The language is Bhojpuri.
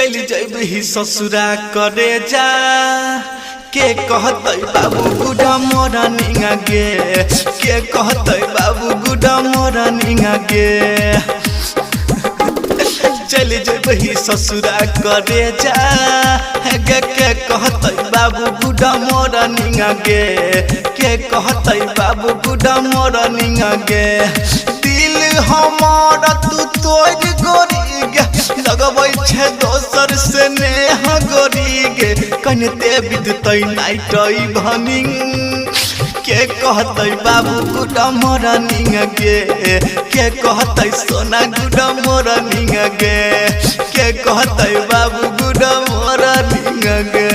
चल जइबही ससुरा करे जा के कहतै बाबू गुडा मोरा निंगा गे के कहतै बाबू गुडा मोरा निंगा गे चल जइबही ससुरा करे जा के कहतै बाबू गुडा मोरा निंगा गे के कहतै बाबू गुडा मोरा निंगा गे दिल हमारा तू तोड़ गोरी गे लगबै छे दोसर से नेह गोरी गे कनते बिदतै नाइटै भनिंग के कहतै बाबू गुडा मोरा निंगा गे के कहतै सोना गुडा मोरा निंगा गे के कहतै बाबू गुडा मोरा निंगा गे।